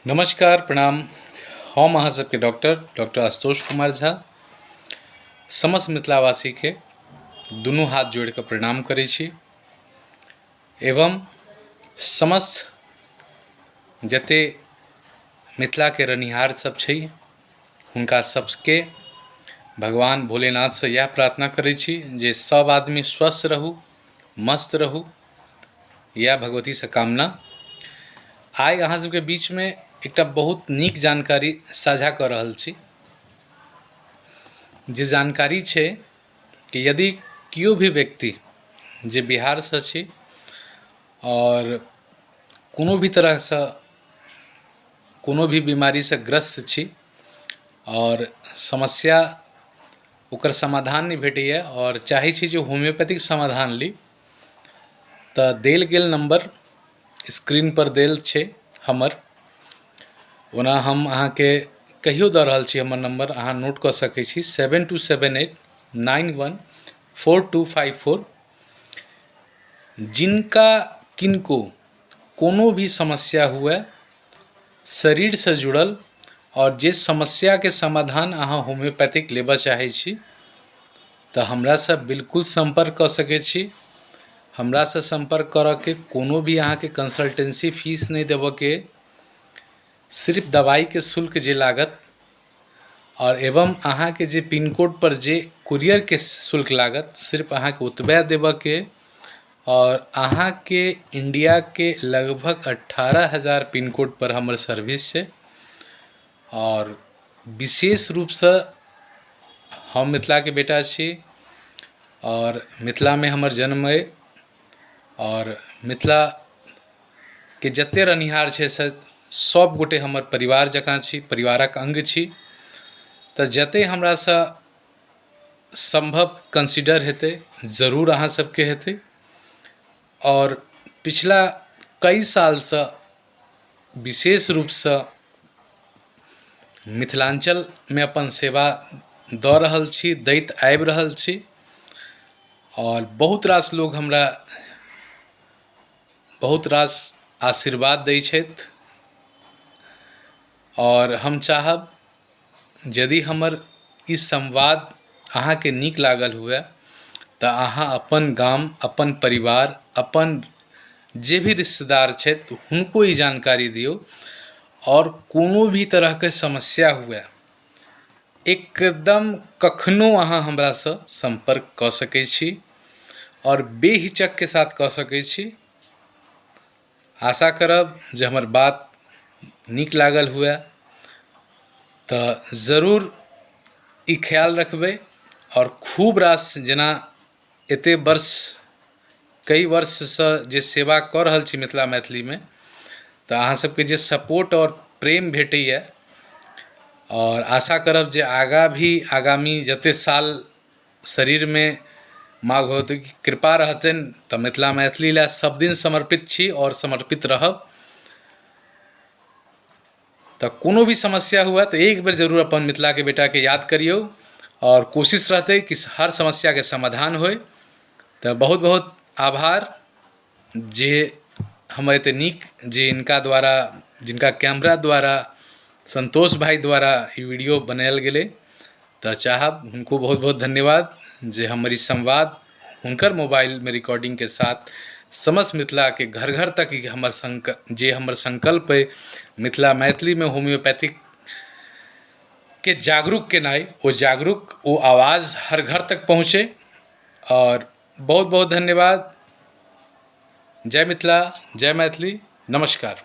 नमस्कार प्रणाम। हम अहाँ सबके डॉक्टर आशुतोष कुमार झा समस्त मिथिलावासी के दुनू हाथ जोड़ कऽ प्रणाम करै छी एवं समस्त जते मिथिला के रनिहार सब छै हुनका सबके भगवान भोलेनाथ से यह प्रार्थना करै छी जे सब आदमी स्वस्थ रहू, मस्त रहू, यह भगवती से कामना। आइ अहाँ सबके बीच में एकटा बहुत नीक जानकारी साझा कऽ रहल छी जे जानकारी छै कि यदि कियो भी व्यक्ति जे बिहार से छी और कोनो भी तरह से कोनो भी बीमारी से ग्रस्त छी और समस्या ओकर समाधान नहीं भेटैए और चाहै छी जे होम्योपैथिक समाधान ली तऽ देल गेल नंबर स्क्रीन पर देल छै हमर, ओना हम अहाँ के कहियो दऽ रहल छी हमर नंबर, अहाँ नोट कऽ सकै छी 7278914254। जिनका किनको कोनो भी समस्या हुए शरीर से जुड़ल और जे समस्या के समाधान अहाँ होम्योपैथिक लेबऽ चाहै छी तऽ हमरा से बिल्कुल संपर्क कऽ सकै छी। हमरा से संपर्क करऽ के कोनो भी अहाँ के कंसल्टेंसी फीस नहीं देबऽ के, सिर्फ दवाई के शुल्क जे लागत और एवं अहाँ के जे पिन कोड पर जे कुरियर के शुल्क लागत सिर्फ अहाँ के ओतबे देबऽ के और अहाँ के इंडिया के लगभग 18,000 पिन कोड पर हमर सर्विस है। और विशेष रूप से हम मिथिला के बेटा छी और मिथिला में हमर जन्म है और मिथिला के जते रनिहार छै से सब गोटे हमर परिवार जकाँ छी, परिवारक अंग छी। तऽ जते हमरा से संभव कंसीडर हेतै जरूर अहाँ सबके हेतै और पिछला कई साल से विशेष रूप से मिथिलांचल में अपन सेवा दऽ रहल छी, दैत आबि रहल छी और बहुत रास लोग हमरा बहुत रास आशीर्वाद दै छथि और हम चाहब यदि हमर ई संवाद अहाँ के नीक लागल हुए तऽ अहाँ अपन गाम, अपन परिवार, अपन जे भी रिश्तेदार छथि हुनको ई जानकारी दियौ और कोनो भी तरह के समस्या हुए एकदम कखनो अहाँ हमरा से संपर्क कऽ सकै छी और बेहिचक के साथ कऽ सकै छी। आशा करब जे हमर बात नीक लागल हुए तऽ जरूर ई ख्याल रखबै और खूब रास जेना एते वर्ष कई वर्ष से जे सेवा कऽ रहल छी मिथिला मैथिली में तऽ अहाँ सबके जे सपोर्ट और प्रेम भेटैए और आशा करब जे आगा भी आगामी जते साल शरीर में माँ भगवती की कृपा रहतनि तऽ मिथिला मैथिली लए सब दिन समर्पित छी और समर्पित रहब। तऽ कोनो भी समस्या हुआ तो एक बेर जरूर अपन मिथिला के बेटा के याद करियो और कोशिश रहते कि हर समस्या के समाधान होय। तो बहुत बहुत आभार जे हमर एते नीक जे इनका द्वारा जिनका कैमरा द्वारा संतोष भाई द्वारा ये वीडियो बनायल गेले तो चाहब उनको बहुत बहुत धन्यवाद जे हमारी संवाद हुनकर मोबाइल में रिकॉर्डिंग के साथ समस्त मिथिला के घर घर तक हमर संकल्प है मिथिला मैथिली में होम्योपैथिक के जागरूक केनाई, वो आवाज़ हर घर तक पहुँचे। और बहुत बहुत धन्यवाद। जय मिथिला, जय मैथिली, नमस्कार।